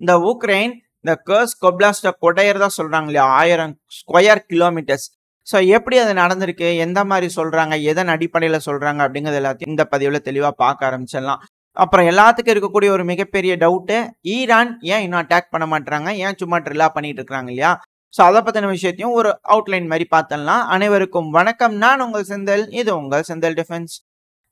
இந்த உக்ரைன் இந்த கர்ஸ்க் ஒப்லாஸ்ட கொடையறதா சொல்றாங்க இல்லையா 1000 ஸ்கொயர் கிலோமீட்டர்ஸ். ஸோ எப்படி அது நடந்திருக்கு, எந்த மாதிரி சொல்றாங்க, எதன் அடிப்படையில சொல்றாங்க அப்படிங்கிறது எல்லாத்தையும் இந்த பதிவுல தெளிவா பார்க்க ஆரம்பிச்சிடலாம். அப்புறம் எல்லாத்துக்கும் இருக்கக்கூடிய ஒரு மிகப்பெரிய டவுட்டு, ஈரான் ஏன் இன்னும் அட்டாக் பண்ண மாட்டாங்க, ஏன் சும்மா ட்ரில்லா பண்ணிட்டு இருக்காங்க இல்லையா? ஸோ அதை பத்தின விஷயத்தையும் ஒரு அவுட்லைன் மாதிரி பார்த்தலாம். அனைவருக்கும் வணக்கம், நான் உங்கள் செந்தில், இது உங்கள் செந்தில் டிஃபென்ஸ்.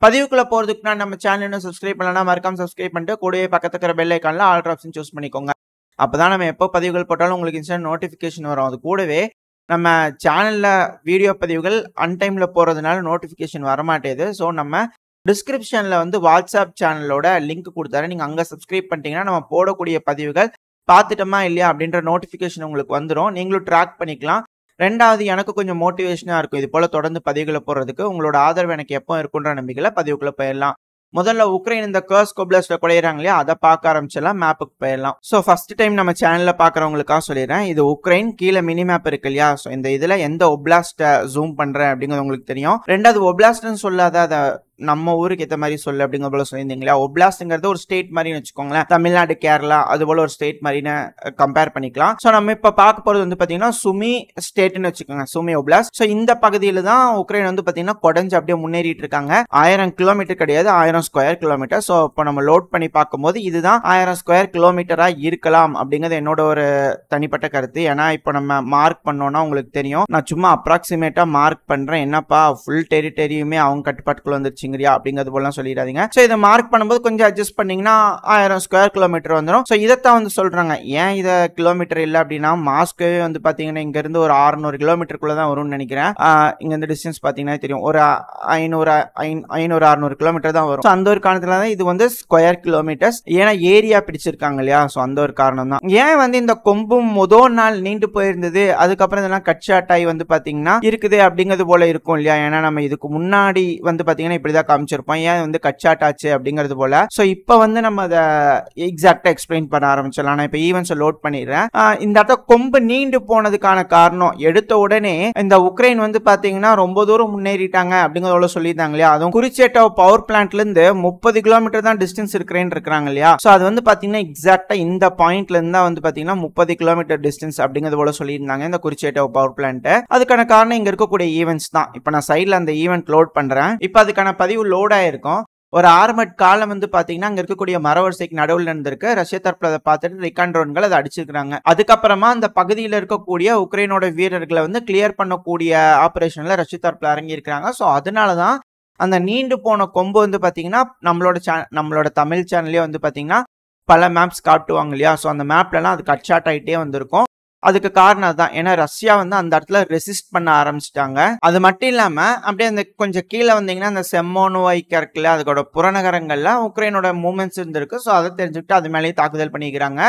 பதிவுக்குள்ள போறதுக்கு நான் நம்ம சேனல் சப்ஸ்கிரைப் பண்ணலாம், மறக்காம சப்ஸ்கிரைப் பண்ணிட்டு கூடவே பக்கத்துல இருக்கிற பெல் ஐக்கான்ல ஆல் ஆப்ஷன் சூஸ் பண்ணிக்கோங்க. அப்பதான் நம்ம எப்போ பதிவுகள் போட்டாலும் உங்களுக்கு இன்ஸ்டன்ட் நோட்டிபிகேஷன் வரும். அது கூடவே நம்ம சேனல்ல வீடியோ பதிவுகள் அன்டைம்ல போறதுனால நோட்டிபிகேஷன் வரமாட்டேது. ஸோ நம்ம டிஸ்கிரிப்ஷன்ல வந்து வாட்ஸ்அப் சேனலோட லிங்க் கொடுத்தாரு, நீங்க அங்க சப்ஸ்கிரைப் பண்ணிட்டீங்கன்னா நம்ம போடக்கூடிய பதிவுகள் பார்த்துட்டோமா இல்லையா அப்படின்ற நோட்டிபிகேஷன் உங்களுக்கு வந்துடும், நீங்களும் ட்ராக் பண்ணிக்கலாம். ரெண்டாவது, எனக்கு கொஞ்சம் மோட்டிவேஷனா இருக்கும் இது போல தொடர்ந்து பதிவுகளை போடுறதுக்கு. உங்களோட ஆதரவு எனக்கு எப்போ இருக்குன்ற நம்பிக்கையில பதிவுக்குள்ள போயிடலாம். முதல்ல உக்ரைன் இந்த கர்ஸ்க் ஒப்லாஸ்ட கொடையறாங்க இல்லையா, அதை பார்க்க ஆரம்பிச்சலாம். மேப்புக்கு போயிடலாம். ஸோ ஃபர்ஸ்ட் டைம் நம்ம சேனல்ல பாக்குறவங்களுக்காக சொல்லிடுறேன், இது உக்ரைன், கீழே மினி மேப் இருக்கு இல்லையா. ஸோ இந்த இதுல எந்த ஒப்லாஸ்ட ஜூம் பண்றேன் அப்படிங்கிறது உங்களுக்கு தெரியும். ரெண்டாவது, ஒப்லாஸ்ட்னு சொல்லாத அதை நம்ம ஊருக்கு ஏற்ற மாதிரி சொல்லு அப்படிங்கிற போல சொல்லியிருந்தீங்களா. ஒப்லாஸ்ட்ங்கிறது ஒரு ஸ்டேட் மாதிரின்னு வச்சுக்கோங்களேன், தமிழ்நாடு, கேரளா அது போல ஒரு ஸ்டேட் மாதிரின்னு கம்பேர் பண்ணிக்கலாம். ஸோ நம்ம இப்ப பார்க்க போறது வந்து பாத்தீங்கன்னா சுமி ஸ்டேட்னு வச்சுக்கோங்க, சுமி ஒப்லாஸ்ட். ஸோ இந்த பகுதியில தான் உக்ரைன் வந்து பாத்தீங்கன்னா கொடைஞ்சு அப்படியே முன்னேறிட்டு இருக்காங்க. 1000 கிலோமீட்டர் கிடையாது, 1000 ஸ்கொயர் கிலோமீட்டர். ஸோ இப்போ நம்ம லோட் பண்ணி பார்க்கும்போது இதுதான் 1000 ஸ்கொயர் கிலோமீட்டரா இருக்கலாம் அப்படிங்கிறது என்னோட ஒரு தனிப்பட்ட கருத்து. ஏன்னா இப்போ நம்ம மார்க் பண்ணோம்னா உங்களுக்கு தெரியும், நான் சும்மா அப்ராக்சிமேட்டா மார்க் பண்றேன், என்னப்பா ஃபுல் டெரிட்டரியுமே அவங்க கட்டுப்பாட்டுக்குள்ள வந்துருச்சு அப்படிங்கிறது போலாம் சொல்லிடாதீங்க. சோ இதை மார்க் பண்ணும்போது கொஞ்சம் அட்ஜஸ்ட் பண்ணீங்கன்னா 1000 ஸ்கொயர் கிலோமீட்டர் வந்துடும். சோ இதைத்தான் வந்து சொல்றாங்க. ஏன் இதை கிலோமீட்டர் இல்லை அப்படின்னா, மாஸ்கோ வந்து பாத்தீங்கன்னா இங்க இருந்து ஒரு 600 கிலோமீட்டருக்குள்ள தான் வரும்னு நினைக்கிறேன். இங்க இந்த டிஸ்டன்ஸ் பாத்தீங்கன்னா தெரியும், ஒரு 500-600 கிலோமீட்டர் தான் வரும். அந்த ஒரு காரணத்துல தான் இது வந்து ஸ்கொயர் கிலோமீட்டர்ஸ், ஏன்னா ஏரியா பிடிச்சிருக்காங்க இல்லையா. சோ அந்த ஒரு காரணம் தான். ஏன் வந்து இந்த கொம்பும் முதல் நாள் நீண்டு போயிருந்தது, அதுக்கப்புறம் இதெல்லாம் கட் ஷாட் ஆகி வந்து பாத்தீங்கன்னா இருக்குது அப்படிங்கிறது போல இருக்கும் இல்லையா. ஏன்னா நம்ம இதுக்கு முன்னாடி வந்து பாத்தீங்கன்னா இப்படிதான் காமிச்சிருப்போம், ஏன் வந்து கட்சாட் ஆச்சு அப்படிங்கிறது போல. சோ இப்போ வந்து நம்ம அதை எக்ஸாக்டா எக்ஸ்பிளைன் பண்ண ஆரம்பிச்சலாம். நான் இப்போ ஈவென்ட்ஸ் லோட் பண்ணிடுறேன். இந்த இடத்த கொம்பு நீண்டு போனதுக்கான காரணம், எடுத்த உடனே இந்த உக்ரைன் வந்து பாத்தீங்கன்னா ரொம்ப தூரம் முன்னேறிட்டாங்க அப்படிங்கறத சொல்லியிருந்தாங்க இல்லையா. அதுவும் குறிச்சேட்டோ பவர் பிளான்ட்ல இருந்து 30 கிலோமீட்டர் தான் டிஸ்டன்ஸ் இருக்கிறேன்னு இருக்காங்க இல்லையா. சோ அது வந்து பாத்தீங்கன்னா எக்ஸாக்டா இந்த பாயிண்ட்ல இருந்தா வந்து பாத்தீங்கன்னா 30 கிலோமீட்டர் டிஸ்டன்ஸ் அப்படிங்கிறது போல சொல்லியிருந்தாங்க இந்த குறிச்சேட்டோ பவர் பிளான்ட். அதுக்கான காரணம் இங்க இருக்கக்கூடிய ஈவென்ட்ஸ் தான். இப்போ நான் சைட்ல அந்த ஈவென்ட் லோட் பண்றேன். இப்போ அதுக்கான பதிவு லோட் ஆயிருக்கும். ஒரு ஆர்மட் காலம் வந்து பாத்தீங்கன்னா அங்க இருக்கக்கூடிய மரவரிசைக்கு நடுவில் இருந்திருக்கு. ரஷ்ய தரப்புல அதை பார்த்துட்டு ரிகான் ட்ரோன்கள் அதை அடிச்சிருக்காங்க. அதுக்கப்புறமா அந்த பகுதியில் இருக்கக்கூடிய உக்ரைனோட வீரர்களை வந்து கிளியர் பண்ணக்கூடிய ஆபரேஷன்ல ரஷ்ய தரப்புல இறங்கி இருக்காங்க. ஸோ அதனாலதான் அந்த நீண்டு போன கொம்பு வந்து பாத்தீங்கன்னா நம்மளோட தமிழ் சேனல்லே வந்து பாத்தீங்கன்னா பல மேப்ஸ் காட்டுவாங்க இல்லையா. ஸோ அந்த மேப்ல எல்லாம் அது கட் ஷாட் ஆகிட்டே வந்திருக்கும். அதுக்கு காரணம் தான், ஏன்னா ரஷ்யா வந்து அந்த இடத்துல ரெசிஸ்ட் பண்ண ஆரம்பிச்சிட்டாங்க. அது மட்டும் இல்லாம அப்படியே அந்த கொஞ்சம் கீழே வந்தீங்கன்னா அந்த செம்மோனோவைக்கு இருக்குல்ல, அதோட புறநகரங்கள்ல உக்ரைனோட மூவ்மெண்ட்ஸ் இருந்திருக்கு. ஸோ அதை தெரிஞ்சுக்கிட்டு அது மேலேயே தாக்குதல் பண்ணிக்கிறாங்க.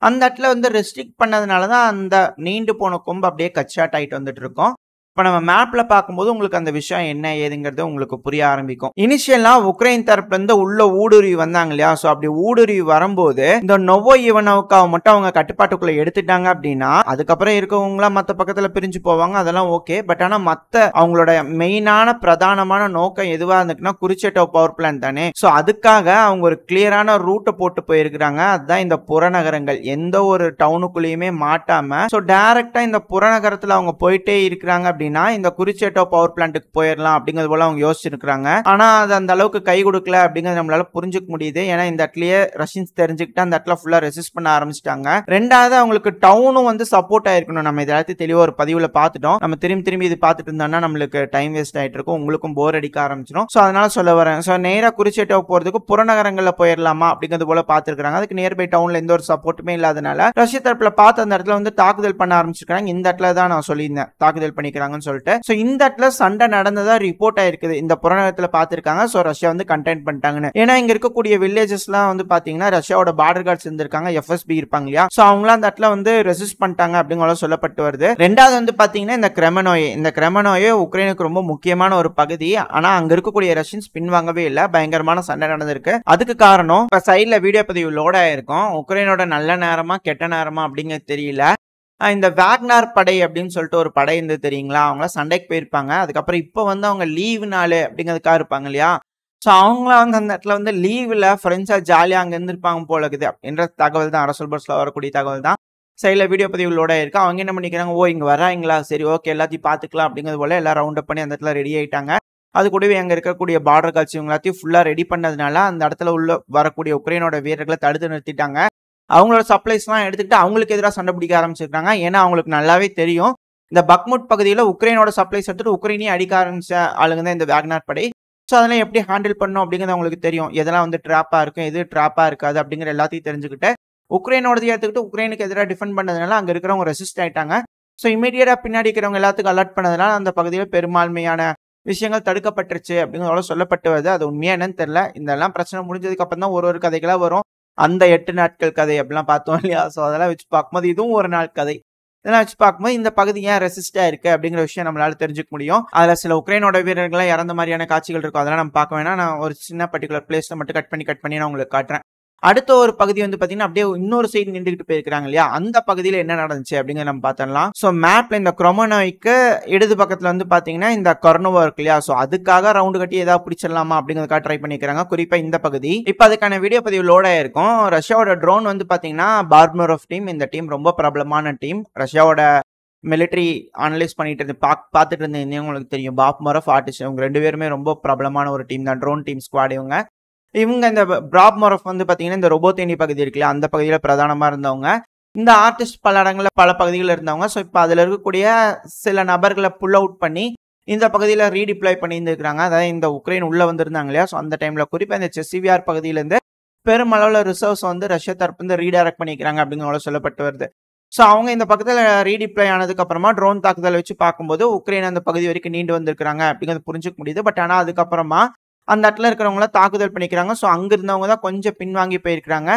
அந்த இடத்துல வந்து ரெஸ்ட்ரிக்ட் பண்ணதுனாலதான் அந்த நீண்டு போன கொம்பு அப்படியே கட் ஷாட் ஆகிட்டு வந்துட்டு இருக்கோம். இப்போ நம்ம மேப்ல பார்க்கும்போது உங்களுக்கு அந்த விஷயம் என்ன ஏதுங்கிறது உங்களுக்கு புரிய ஆரம்பிக்கும். இனிஷியலா உக்ரைன் தரப்புல இருந்து உள்ள ஊடுருவி வந்தாங்க இல்லையா. ஸோ அப்படி ஊடுருவி வரும்போது இந்த நொவோ இவனோவுக்காவை மட்டும் அவங்க கட்டுப்பாட்டுக்குள்ள எடுத்துட்டாங்க அப்படின்னா அதுக்கப்புறம் இருக்கவங்களா மற்ற பக்கத்துல பிரிஞ்சு போவாங்க, அதெல்லாம் ஓகே. பட் ஆனா மற்ற அவங்களோட மெயினான பிரதானமான நோக்கம் எதுவா இருந்துக்குன்னா குறிச்சேட்டோ பவர் பிளான்ட் தானே. ஸோ அதுக்காக அவங்க ஒரு கிளியரான ரூட்டை போட்டு போயிருக்கிறாங்க. அதுதான் இந்த புறநகரங்கள், எந்த ஒரு டவுனுக்குள்ளேயுமே மாட்டாம ஸோ டைரக்டா இந்த புறநகரத்துல அவங்க போயிட்டே இருக்கிறாங்க அப்படின்னா இந்த குறிச்சேட்டோ பவர் பிளான்ட்டுக்கு போயிடலாம் அப்படிங்கிறது போல அவங்க யோசிச்சிருக்காங்க. ஆனா அது அந்த அளவுக்கு கை கொடுக்கல அப்படிங்கிறது நம்மளால புரிஞ்சுக்க முடியுது. ஏன்னா இந்த இடத்துலயே ரஷ்யன்ஸ் தெரிஞ்சுக்கிட்டு அந்த இடத்துல ஃபுல்லா ரெசிஸ்ட் பண்ண ஆரம்பிச்சிட்டாங்க. ரெண்டாவது, அவங்களுக்கு டவுனும் வந்து சப்போர்ட் ஆயிருக்கணும். நம்ம இதை தெளிவா ஒரு பதிவுல பார்த்துட்டோம். நம்ம திரும்பி இது பார்த்துட்டு இருந்தோம்னா நம்மளுக்கு டைம் வேஸ்ட் ஆயிட்டு இருக்கும், உங்களுக்கும் போர் அடிக்க ஆரம்பிச்சிடும். ஸோ அதனால சொல்ல வரேன். ஸோ நேரா குறிச்சேட்டோ போறதுக்கு புறநகரங்கள்ல போயிடலாமா அப்படிங்கிறது போல பார்த்துருக்காங்க. அதுக்கு நியர்பை டவுன்ல எந்த ஒரு சப்போர்ட்டுமே இல்லாதனால ரஷ்ய தரப்புல பார்த்து அந்த இடத்துல வந்து தாக்குதல் பண்ண ஆரம்பிச்சிருக்காங்க. இந்த இடத்துல தான் நான் சொல்லியிருந்தேன் தாக்குதல் பண்ணிக்கிறாங்க சொல்லிட்டு. சோ இந்த இடத்துல சண்டை நடந்ததா ரிப்போர்ட் ஆயிருக்குது, இந்த புறநகரத்துல பாத்துருக்காங்க. சோ ரஷ்யா வந்து கண்டெயின் பண்ணிட்டாங்கன்னு. ஏன்னா இங்க இருக்கக்கூடிய வில்லேஜஸ்லாம் வந்து பாத்தீங்கன்னா ரஷ்யாவோட பார்டர் கார்ட்ஸ் இருந்திருக்காங்க, எஃப்எஸ்பி இருப்பாங்க இல்லையா. சோ அவங்களாம் அந்த இடத்துல வந்து ரெசிஸ்ட் பண்ணிட்டாங்க அப்படிங்கிற சொல்லப்பட்டு வருது. ரெண்டாவது வந்து பாத்தீங்கன்னா இந்த கிரெமனோயே உக்ரைனுக்கு ரொம்ப முக்கியமான ஒரு பகுதி. ஆனா அங்க இருக்கக்கூடிய ரஷ்யன்ஸ் பின்வாங்கவே இல்லை, பயங்கரமான சண்டை நடந்திருக்கு. அதுக்கு காரணம் இப்ப சைட்ல வீடியோ பதிவு லோட் ஆயிருக்கும். உக்ரைனோட நல்ல நேரமா கெட்ட நேரமா அப்படிங்கிறது தெரியல. இந்த வேக்னார் படை அப்படின்னு சொல்லிட்டு ஒரு படை இருந்து தெரியுங்களா, அவங்க சண்டைக்கு போயிருப்பாங்க. அதுக்கப்புறம் இப்போ வந்து அவங்க லீவ் நாள் அப்படிங்கிறதுக்காக இருப்பாங்க இல்லையா. ஸோ அவங்களாம் வந்து அந்த இடத்துல வந்து லீவில் ஃப்ரெண்ட்ஸாக ஜாலியாக அங்கே இருந்திருப்பாங்க போல இருக்குது அப்படின்ற தகவல் தான், அரசல் பஸ்ஸில் வரக்கூடிய தகவல் தான். சைடில் வீடியோ பதிவுகளோட இருக்கு. அவங்க என்ன பண்ணிக்கிறாங்க, ஓ இங்கே வராங்களா, சரி ஓகே எல்லாத்தையும் பார்த்துக்கலாம் அப்படிங்கிறது போல எல்லாம் ரவுண்ட் அப் பண்ணி அந்த இடத்துல ரெடி ஆகிட்டாங்க. அது கூடவே அங்கே இருக்கக்கூடிய பார்டர் காட்சி எல்லாத்தையும் ஃபுல்லாக ரெடி பண்ணதுனால அந்த இடத்துல உள்ள வரக்கூடிய உக்ரைனோட வீரர்களை தடுத்து நிறுத்திட்டாங்க. அவங்களோட சப்ளைஸ்லாம் எடுத்துக்கிட்டு அவங்களுக்கு எதிராக சண்டை பிடிக்க ஆரம்பிச்சிருக்காங்க. ஏன்னா அவங்களுக்கு நல்லாவே தெரியும் இந்த பக்முட் பகுதியில் உக்ரைனோட சப்ளைஸ் எடுத்துட்டு உக்ரைனே அடிக்க ஆரம்பிச்ச ஆளுங்க தான் இந்த வேக்னர் படை. ஸோ அதெல்லாம் எப்படி ஹேண்டில் பண்ணணும் அப்படிங்கிறது அவங்களுக்கு தெரியும். எதெல்லாம் வந்து ட்ராப்பாக இருக்கும், எது ட்ராப்பாக இருக்காது அப்படிங்கிற எல்லாத்தையும் தெரிஞ்சுக்கிட்டு உக்ரைனோடதையும் எடுத்துக்கிட்டு உக்ரைனுக்கு எதிராக டிஃபெண்ட் பண்ணதுனால அங்கே இருக்கிறவங்க ரெசிஸ்ட் ஆயிட்டாங்க. ஸோ இமீடியட்டாக பின்னாடி இருக்கிறவங்க எல்லாத்துக்கும் அலர்ட் பண்ணதுனால அந்த பகுதியில் பெரும்பான்மையான விஷயங்கள் தடுக்கப்பட்டுருச்சு அப்படிங்கிறதோட சொல்லப்பட்டு வருது. அது உண்மையா என்னன்னு தெரியல. இதெல்லாம் பிரச்சனை முடிஞ்சதுக்கு அப்புறம் தான் ஒரு கதைகளாக வரும். அந்த 8 நாட்கள் கதை அப்படிலாம் பார்த்தோம் இல்லையா. ஸோ அதெல்லாம் வச்சு பார்க்கும்போது இதுவும் ஒரு நாள் கதை. இதெல்லாம் வச்சு பார்க்கும்போது இந்த பகுதி ஏன் ரெசிஸ்டா இருக்கு அப்படிங்கிற விஷயம் நம்மளால தெரிஞ்சுக்க முடியும். அதுல சில உக்ரைனோட வீரர்கள்லாம் இறந்த மாதிரியான காட்சிகள் இருக்கும். அதெல்லாம் நம்ம பார்க்க வேணா. நான் ஒரு சின்ன பர்டிகுலர் பிளேஸ்ல மட்டும் கட் பண்ணி நான் உங்களுக்கு காட்டுறேன். அடுத்த ஒரு பகுதி வந்து பாத்தீங்கன்னா அப்படியே இன்னொரு சைடு நின்றுகிட்டு போயிருக்காங்க இல்லையா, அந்த பகுதியில என்ன நடந்துச்சு அப்படிங்கிற நம்ம பார்த்தலாம். ஸோ மேப்ல இந்த குரோமோனோய்க்கு இடது பக்கத்துல வந்து பாத்தீங்கன்னா இந்த கொர்னோவா இருக்கு இல்லையா, ஸோ அதுக்காக ரவுண்டு கட்டி ஏதாவது பிடிச்சிடலாமா அப்படிங்கிறதுக்காக ட்ரை பண்ணிக்கிறாங்க. குறிப்பா இந்த பகுதி இப்போ அதுக்கான வீடியோ பதிவு லோட் ஆயிருக்கும். ரஷ்யாவோட ட்ரோன் வந்து பாத்தீங்கன்னா பார்மரோவ் டீம். இந்த டீம் ரொம்ப பிரபலமான டீம். ரஷ்யாவோட மிலிட்டரி அனலைஸ் பண்ணிட்டு இருந்து பார்த்துட்டு இருந்தீங்க உங்களுக்கு தெரியும். பார்மரோவ் ஆர்டிஸ்ட் இவங்க 2 பேருமே ரொம்ப பிரபலமான ஒரு டீம் தான், ட்ரோன் டீம் ஸ்குவாட். இவங்க இந்த பார்மரோவ் வந்து பாத்தீங்கன்னா இந்த ரொபோத்தேனி பகுதி இருக்குல்ல, அந்த பகுதியில் பிரதானமா இருந்தவங்க. இந்த ஆர்டிஸ்ட் பல இடங்கள்ல பல பகுதிகளில் இருந்தவங்க. ஸோ இப்போ அதில் இருக்கக்கூடிய சில நபர்களை புல் அவுட் பண்ணி இந்த பகுதியில் ரீடிப்ளாய் பண்ணி இருந்துருக்காங்க. அதாவது இந்த உக்ரைன் உள்ள வந்திருந்தாங்க இல்லையா, ஸோ அந்த டைம்ல குறிப்பாக இந்த செசிவியார் பகுதியிலேருந்து பெருமளவில் ரிசர்வ்ஸ் வந்து ரஷ்யா தரப்பு வந்து ரீடைரக்ட் பண்ணிக்கிறாங்க அப்படிங்கிற சொல்லப்பட்டு வருது. ஸோ அவங்க இந்த பக்கத்தில் ரீடிப்ளை ஆனதுக்கு அப்புறமா ட்ரோன் தாக்குதல் வச்சு பார்க்கும்போது உக்ரைன் அந்த பகுதி வரைக்கும் நீண்டு வந்திருக்கிறாங்க அப்படிங்கிறது புரிஞ்சுக்க முடியுது. பட் ஆனால் அதுக்கப்புறமா அந்த இடத்துல இருக்கிறவங்கள தாக்குதல் பண்ணிக்கிறாங்க. ஸோ அங்க இருந்தவங்க தான் கொஞ்சம் பின்வாங்கி போயிருக்கிறாங்க.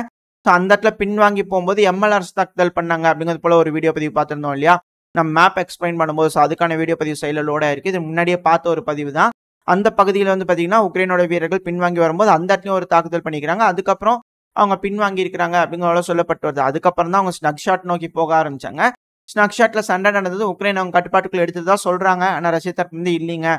ஸோ அந்த இடத்துல பின்வாங்கி போகும்போது எம்எல்ஆர்ஸ் தாக்குதல் பண்ணாங்க அப்படிங்கிறது போல ஒரு வீடியோ பதிவு பார்த்துருந்தோம் இல்லையா, நம்ம மேப் எக்ஸ்பிளைன் பண்ணும்போது. ஸோ அதுக்கான வீடியோ பதிவு சைடில் லோட் ஆயிருக்கு. இது முன்னாடியே பார்த்த ஒரு பதிவு தான். அந்த பகுதியில் வந்து பார்த்தீங்கன்னா உக்ரைனோட வீரர்கள் பின்வாங்கி வரும்போது அந்த இடத்துலையும் ஒரு தாக்குதல் பண்ணிக்கிறாங்க. அதுக்கப்புறம் அவங்க பின்வாங்கி இருக்கிறாங்க அப்படிங்கிற சொல்லப்பட்டு வருது. அதுக்கப்புறம் தான் அவங்க ஸ்னக் ஷாட் நோக்கி போக ஆரம்பிச்சாங்க. ஸ்னக் ஷாட்ல சண்டை நடந்தது. உக்ரைன் அவங்க கட்டுப்பாட்டுக்குள்ள எடுத்து தான் சொல்றாங்க. ஆனால் ரஷ்யா தரப்பு வந்து இல்லைங்க,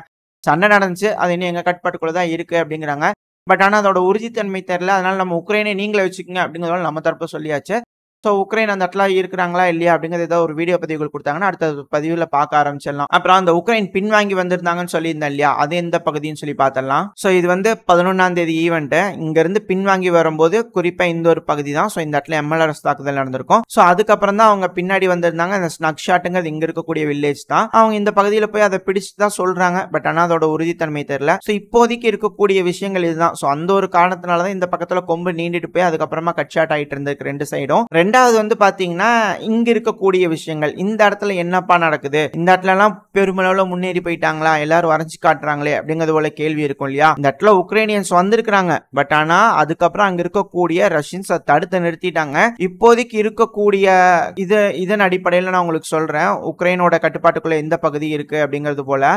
சண்டை நடந்துச்சு, அது இன்னும் எங்க கட்டுப்பாட்டுக்குள்ள தான் இருக்கு அப்படிங்கிறாங்க. பட் ஆனால் அதோட உறுதித்தன்மை தெரியல. அதனால நம்ம உக்ரைனை நீங்களே வச்சுக்கோங்க அப்படிங்கிறதால நம்ம தரப்பு சொல்லியாச்சு. ஸோ உக்ரைன் அந்த இடத்துல இருக்கிறாங்களா இல்லையா அப்படிங்கிறது ஏதாவது ஒரு வீடியோ பதிவுகள் கொடுத்தாங்கன்னா அடுத்த பதிவில் பார்க்க ஆரம்பிச்சிடலாம். அப்புறம் அந்த உக்ரைன் பின்வாங்கி வந்திருந்தாங்கன்னு சொல்லியிருந்தேன் இல்லையா, அது எந்த பகுதின்னு சொல்லி பார்த்தலாம். ஸோ இது வந்து 11ஆம் தேதி ஈவெண்ட். இங்கிருந்து பின்வாங்கி வரும்போது குறிப்பா இந்த ஒரு பகுதி தான். ஸோ இந்த இடத்துல எம்எல்ஆர்எஸ் தாக்குதல் நடந்திருக்கும். ஸோ அதுக்கப்புறம் தான் அவங்க பின்னாடி வந்திருந்தாங்க. அந்த ஸ்னக் ஷாட்டுங்கிறது இங்க இருக்கக்கூடிய வில்லேஜ் தான். அவங்க இந்த பகுதியில் போய் அதை பிடிச்சு தான் சொல்றாங்க. பட் ஆனால் அதோட உறுதித்தன்மை தெரியல. ஸோ இப்போதைக்கு இருக்கக்கூடிய விஷயங்கள் இதுதான். ஸோ அந்த ஒரு காரணத்தினால தான் இந்த பக்கத்துல கொம்பு நீண்டிட்டு போய் அதுக்கப்புறமா கட் ஷாட் ஆகிட்டு இருந்திருக்கு ரெண்டு சைடும். ரெண்டாவது வந்து பாத்தீங்கன்னா இங்க இருக்கக்கூடிய விஷயங்கள், இந்த இடத்துல என்னப்பா நடக்குது, இந்த இடத்துல எல்லாம் பெருமளவுல முன்னேறி போயிட்டாங்களா, எல்லாரும் வரைஞ்சு காட்டுறாங்களே அப்படிங்கிறது போல கேள்வி இருக்கும் இல்லையா. இந்த இடத்துல உக்ரைனியன்ஸ் வந்திருக்கிறாங்க. பட் ஆனா அதுக்கப்புறம் அங்க இருக்கக்கூடிய ரஷ்யன்ஸ் தடுத்து நிறுத்திட்டாங்க. இப்போதைக்கு இருக்கக்கூடிய இதன் அடிப்படையில் நான் உங்களுக்கு சொல்றேன் உக்ரைனோட கட்டுப்பாட்டுக்குள்ள எந்த பகுதி இருக்கு அப்படிங்கிறது போல.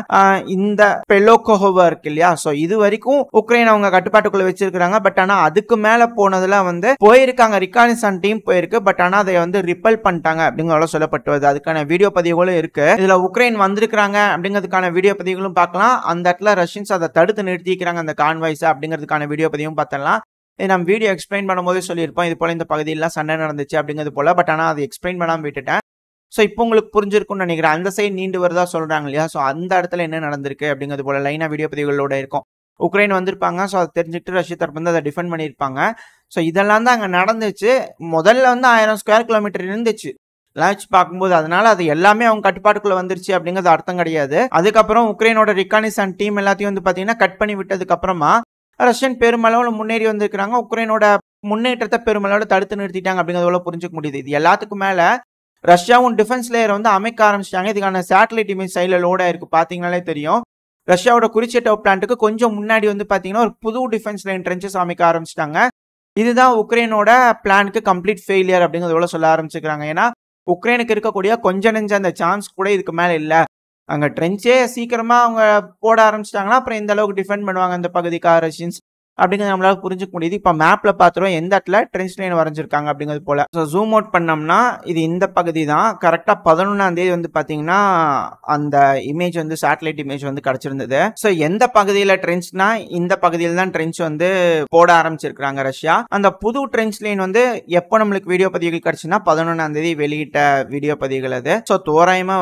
இந்த பெலோகோவா இருக்கு இல்லையா, சோ இது வரைக்கும் உக்ரைன் அவங்க கட்டுப்பாட்டுக்குள்ள வச்சிருக்காங்க. பட் ஆனா அதுக்கு மேல போனதுல வந்து போயிருக்காங்க, ரிகானிசன் டீம் போயிருக்கு. பட் ஆனா அதை வந்து ரிப்பல் பண்ணிட்டாங்க அப்படிங்கிற சொல்லப்பட்டு வருது. அதுக்கான வீடியோ பதிவுகளும் இருக்கு. இதுல உக்ரைன் வந்திருக்காங்க அப்படிங்கிறதுக்கான வீடியோ பதிவுகளும் பார்க்கலாம். அந்த இடத்துல ரஷ்யன்ஸ் அதை தடுத்து நிறுத்திக்கிறாங்க அந்த கான்வாய்ஸ் அப்படிங்கிறதுக்கான வீடியோ பதிவும் பார்த்தலாம். நம்ம வீடியோ எக்ஸ்பிளைன் பண்ணும்போதே சொல்லியிருப்போம் இது போல இந்த பகுதியெல்லாம் சண்டை நடந்துச்சு அப்படிங்கிறது போல. பட் ஆனா அதை எக்ஸ்பிளைன் பண்ணாம விட்டுட்டேன். ஸோ இப்போ உங்களுக்கு புரிஞ்சிருக்கும்னு நினைக்கிறேன். அந்த சைடு நீண்டு வருதா சொல்றாங்க இல்லையா, ஸோ அந்த இடத்துல என்ன நடந்திருக்கு அப்படிங்கிறது போல லைனா வீடியோ பதிவுகளோட இருக்கும். உக்ரைன் வந்திருப்பாங்க. ஸோ அதை தெரிஞ்சுட்டு ரஷ்யா தரப்பு வந்து அதை டிஃபெண்ட் பண்ணியிருப்பாங்க. ஸோ இதெல்லாம் தான் அங்கே நடந்துச்சு. முதல்ல வந்து 1000 ஸ்கொயர் கிலோமீட்டர் இருந்துச்சு வச்சு பார்க்கும்போது. அதனால அது எல்லாமே அவங்க கட்டுப்பாட்டுக்குள்ள வந்துருச்சு அப்படிங்கிறது அர்த்தம் கிடையாது. அதுக்கப்புறம் உக்ரைனோட ரிகானிசன் டீம் எல்லாத்தையும் வந்து பார்த்தீங்கன்னா கட் பண்ணி விட்டதுக்கு அப்புறமா ரஷ்யன் பெருமளவில் முன்னேறி வந்திருக்கிறாங்க. உக்ரைனோட முன்னேற்றத்தை பெருமளவில் தடுத்து நிறுத்திட்டாங்க அப்படிங்கிறத புரிஞ்சுக்க முடியுது. இது எல்லாத்துக்கும் மேல ரஷ்யாவும் டிஃபென்ஸ் லேயர் வந்து அமைக்க ஆரம்பிச்சிட்டாங்க. இதுக்கான சேட்டலைட் இமேஜ் சைடில் லோட் ஆயிருக்கு, பார்த்தீங்கன்னாலே தெரியும். ரஷ்யாவோட குறிச்சேட்டோ பிளான்ட்டுக்கு கொஞ்சம் முன்னாடி வந்து பார்த்தீங்கன்னா ஒரு புது டிஃபென்ஸ் லைன் ட்ரென்ச்சஸ் அமைக்க ஆரம்பிச்சிட்டாங்க. இதுதான் உக்ரைனோட பிளானுக்கு கம்ப்ளீட் ஃபெயிலியர் அப்படிங்கிறத சொல்ல ஆரம்பிச்சுக்கிறாங்க. ஏன்னா உக்ரைனுக்கு இருக்கக்கூடிய கொஞ்சம் நெஞ்ச அந்த சான்ஸ் கூட இதுக்கு மேலே இல்லை. அங்கே ட்ரென்ச்சே சீக்கிரமா அவங்க போட ஆரம்பிச்சிட்டாங்கன்னா அப்புறம் இந்த அளவுக்கு டிஃபெண்ட் பண்ணுவாங்க அந்த பகுதிக்காக ரஷ்யன்ஸ். அப்படிங்கிறது நம்மளால புரிஞ்சுக்க முடியுது. இப்போ மேப்ல பார்த்துருவோம் எந்த இடத்துல ட்ரென்ச் லைன் வரைஞ்சிருக்காங்க அப்படிங்கிறது போல. ஸோ ஜூம் அவுட் பண்ணோம்னா இது இந்த பகுதி தான். கரெக்டாக 11ஆம் தேதி வந்து பார்த்தீங்கன்னா அந்த இமேஜ் வந்து சேட்டலைட் இமேஜ் வந்து கிடைச்சிருந்தது. ஸோ எந்த பகுதியில் ட்ரென்ச்னா இந்த பகுதியில் தான் ட்ரென்ச் வந்து போட ஆரம்பிச்சிருக்காங்க ரஷ்யா. அந்த புது ட்ரென்ச் லைன் வந்து எப்போ நம்மளுக்கு வீடியோ பதிவுகள் கிடைச்சுன்னா 11ஆம் தேதி வெளியிட்ட வீடியோ பதிவுகள் அது. ஸோ தோராயமா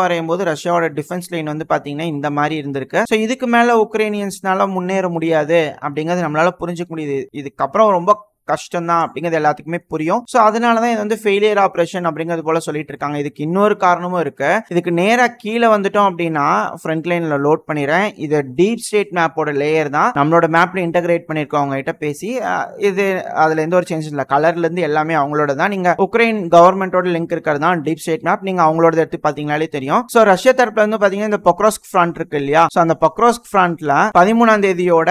வரையும் போது ரஷ்யாவோட டிஃபென்ஸ் லைன் வந்து பார்த்தீங்கன்னா இந்த மாதிரி இருந்திருக்கு. ஸோ இதுக்கு மேல உக்ரைனியன்ஸ்னால முன்னேற முடியாது அப்படிங்கிறது நம்மளால புரிஞ்சுக்க முடியுது. இதுக்கப்புறம் ரொம்ப கஷ்டம் தான் அப்படிங்கிறது எல்லாத்துக்குமே புரியும். ஸோ அதனாலதான் இது வந்து ஃபெயிலியர் ஆப்ரேஷன் அப்படிங்கிறது போல சொல்லிட்டு இருக்காங்க. இதுக்கு இன்னொரு காரணமும் இருக்கு. இதுக்கு நேரா கீழே வந்துட்டோம் அப்படின்னா ஃப்ரண்ட் லைன்ல லோட் பண்ணிடுறேன். இது டீப் ஸ்டேட் மேப்போட லேயர் தான். நம்மளோட மேப்ல இன்டகிரேட் பண்ணிருக்கோம் அவங்க கிட்ட பேசி. இது அதுல எந்த ஒரு சேஞ்சஸ் இல்லை. கலர்ல இருந்து எல்லாமே அவங்களோட தான். நீங்க உக்ரைன் கவர்மெண்டோட லிங்க் இருக்கிறது தான் டீப் ஸ்டேட் மேப். நீங்க அவங்களோட எடுத்து பாத்தீங்கன்னாலே தெரியும். ஸோ ரஷ்யா தரப்புல இருந்து பாத்தீங்கன்னா இந்த பொக்ரோஸ்க் ஃப்ரண்ட் இருக்கு இல்லையா? ஸோ அந்த பொக்ரோஸ்க் ஃப்ரண்ட்ல 13ஆம் தேதியோட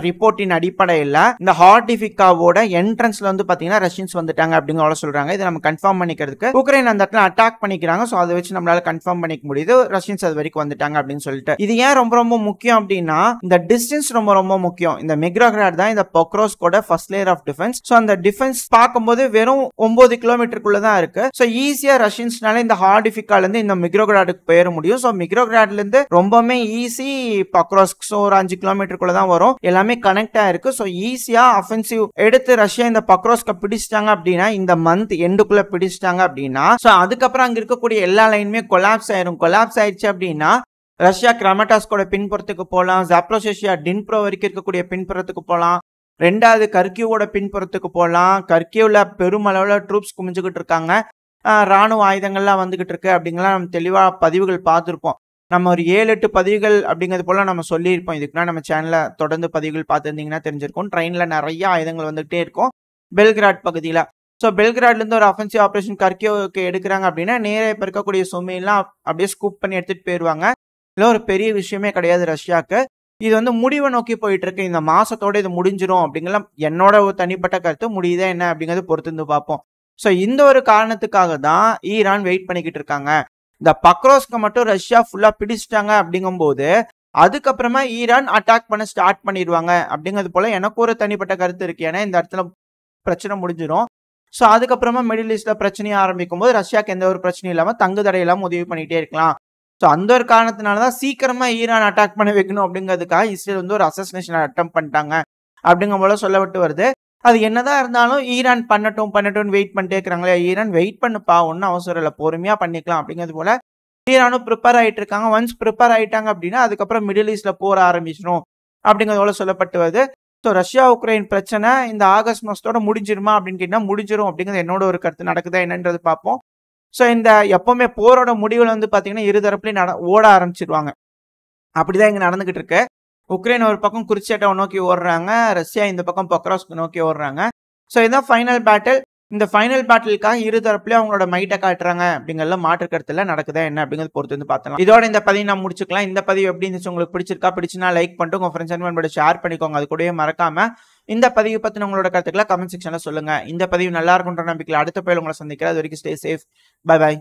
ரிப்போர்ட்டின் அடிப்படையில் இந்த ஹார்டிஃபிகா என்ட்ரன்ஸ்ல வந்து பாத்தீங்கன்னா ரஷ்யன்ஸ் வந்துட்டாங்க அப்படிங்கிற சொல்றாங்க. இதை நம்ம கன்ஃபார்ம் பண்ணிக்கிறதுக்கு உக்ரைன் அந்த இடத்துல அட்டாக் பண்ணிக்கிறாங்க. சோ அதை வச்சு நம்மளால கன்ஃபார்ம் பண்ணிக்க முடியுது ரஷ்யன்ஸ் அது வரைக்கும் வந்துட்டாங்க அப்படின்னு சொல்லிட்டு. இது ஏன் ரொம்ப ரொம்ப முக்கியம் அப்படின்னா இந்த டிஸ்டன்ஸ் ரொம்ப ரொம்ப முக்கியம். இந்த மிக்ரோகிராட் தான் இந்த பொக்ரோஸ்கோட first layer of defence. So அந்த டிஃபென்ஸ் பார்க்கும்போது வெறும் 9 கிலோமீட்டருக்குள்ள தான் இருக்கு. சோ ஈஸியா ரஷ்யன்ஸ்னால இந்த ஹார்டிஃபிகால இருந்து இந்த மிக்ரோகிராடுக்கு போயிட முடியும். சோ மிக்ரோகிராட்ல இருந்து ரொம்பவே ஈஸி பொக்ரோஸ்க். சோ ஒரு 5 கிலோமீட்டருக்குள்ள தான் வரும். எல்லாமே கனெக்ட் ஆயிருக்கு. சோ ஈஸியா அஃபென்சிவ் எடுத்து ரஷ்யா இந்த பொக்ரோஸ்க பிடிச்சிட்டாங்க அப்படின்னா இந்த மந்த் எண்டுக்குள்ள பிடிச்சிட்டாங்க அப்படின்னா சோ அதுக்கப்புறம் அங்க இருக்கக்கூடிய எல்லா லைனுமே கொலாப்ஸ் ஆயிரும். கொலாப்ஸ் ஆயிடுச்சு அப்படின்னா ரஷ்யா கிராமட்டாஸ்கோட பின்புறத்துக்கு போகலாம். ஜாப்ரோசியா டின்ப்ரோ வரைக்கும் இருக்கக்கூடிய பின்புறத்துக்கு போகலாம். ரெண்டாவது கர்கியோட பின்புறத்துக்கு போகலாம். கர்கியோல பெருமளவுல ட்ரூப்ஸ் குமிஞ்சுக்கிட்டு இருக்காங்க. ராணுவ ஆயுதங்கள்லாம் வந்துகிட்டு இருக்கு அப்படிங்கலாம் நம்ம தெளிவா பதிவுகள் பார்த்துருப்போம். நம்ம ஒரு 7-8 பதிவுகள் அப்படிங்கிறது போல நம்ம சொல்லியிருப்போம். இதுக்குன்னா நம்ம சேனல்ல தொடர்ந்து பதிவுகள் பார்த்துருந்தீங்கன்னா தெரிஞ்சிருக்கும். ட்ரெயின்ல நிறைய ஆயுதங்கள் வந்துகிட்டே இருக்கும் பெல்கிராட் பகுதியில. ஸோ பெல்கிராட்ல இருந்து ஒரு அஃபென்சிவ் ஆபரேஷன் கர்கியோவுக்கு எடுக்கிறாங்க அப்படின்னா நேரே இப்ப இருக்கக்கூடிய சுமையெல்லாம் அப்படியே ஸ்கூப் பண்ணி எடுத்துட்டு போயிருவாங்க. இல்லை ஒரு பெரிய விஷயமே கிடையாது ரஷ்யாவுக்கு. இது வந்து முடிவை நோக்கி போயிட்டு இருக்கு. இந்த மாசத்தோட இது முடிஞ்சிடும் அப்படிங்கலாம் என்னோட ஒரு தனிப்பட்ட கருத்து. முடியுதா என்ன அப்படிங்கறது பொறுத்து இருந்து பார்ப்போம். ஸோ இந்த ஒரு காரணத்துக்காக தான் ஈரான் வெயிட் பண்ணிக்கிட்டு இருக்காங்க. இந்த பக்ரோஸ்க மட்டும் ரஷ்யா ஃபுல்லா பிடிச்சிட்டாங்க அப்படிங்கும்போது அதுக்கப்புறமா ஈரான் அட்டாக் பண்ண ஸ்டார்ட் பண்ணிடுவாங்க அப்படிங்கிறது போல எனக்கு ஒரு தனிப்பட்ட கருத்து இருக்கு. ஏன்னா இந்த இடத்துல பிரச்சனை முடிஞ்சிடும். ஸோ அதுக்கப்புறமா மிடில் ஈஸ்ட்ல பிரச்சனையை ஆரம்பிக்கும் போது ரஷ்யாவுக்கு எந்த ஒரு பிரச்சனையும் இல்லாம தங்கு தடை இல்லாம உதவி பண்ணிட்டே இருக்கலாம். ஸோ அந்த ஒரு காரணத்தினாலதான் சீக்கிரமா ஈரான் அட்டாக் பண்ண வைக்கணும் அப்படிங்கிறதுக்காக இஸ்ரேல் வந்து ஒரு அசசினேஷன் அட்டம் பண்ணிட்டாங்க அப்படிங்கும் போல சொல்லப்பட்டு வருது. அது என்னதான் இருந்தாலும் ஈரான் பண்ணட்டும் வெயிட் பண்ணிட்டே இருக்கிறாங்களே. ஈரான் வெயிட் பண்ணுப்பா, ஒன்னும் அவசரம் இல்லை, பொறுமையா பண்ணிக்கலாம் அப்படிங்கிறது போல ஈரானும் ப்ரிப்பேர் ஆயிட்டு இருக்காங்க. ஒன்ஸ் ப்ரிப்பேர் ஆயிட்டாங்க அப்படின்னா அதுக்கப்புறம் மிடில் ஈஸ்ட்ல போற ஆரம்பிச்சிடும் அப்படிங்கிறது போல சொல்லப்பட்டு வருது. ஸோ ரஷ்யா உக்ரைன் பிரச்சனை இந்த ஆகஸ்ட் மாசத்தோட முடிஞ்சிருமா அப்படின்னு கேட்டா முடிஞ்சிடும் அப்படிங்கிறது என்னோட ஒரு கருத்து. நடக்குதா என்னன்றது பார்ப்போம். ஸோ இந்த எப்பவுமே போரோட முடிவுல வந்து பாத்தீங்கன்னா இருதரப்புலையும் ஓட ஆரம்பிச்சிருவாங்க. அப்படிதான் இங்க நடந்துகிட்டு இருக்கு. உக்ரைன் ஒரு பக்கம் குருச்சேட்டாவை நோக்கி ஓடுறாங்க. ரஷ்யா இந்த பக்கம் பொக்ராஸ்க் நோக்கி ஓடுறாங்க. ஸோ இதான் ஃபைனல் பேட்டில். இந்த ஃபைனல் பேட்டிலுக்காக இருதரப்புலயும் அவங்களோட மைட்டை காட்டுறாங்க அப்படிங்கறத மாற்று கருத்துல நடக்குதா என்ன அப்படிங்கிறது பொறுத்து வந்து பார்த்தலாம். இதோட இந்த பதிவு நான் முடிச்சுக்கலாம். இந்த பதிவு எப்படி இருந்துச்சு, உங்களுக்கு பிடிச்சிருந்தா லைக் பண்ணிட்டு உங்க ஃப்ரெண்ட்ஸ் அண்ட் ஃபேமிலியோட ஷேர் பண்ணிக்கோங்க. அது கூடவே மறக்காம இந்த பதிவு பத்தின உங்களோட கருத்துக்களை கமெண்ட் செக்ஷன்ல சொல்லுங்க. இந்த பதிவு நல்லா இருக்குன்ற நம்பிக்கையில் அடுத்த பதிவில் உங்களை சந்திக்கிறேன். அது வரைக்கும் ஸ்டே சேஃப். By by.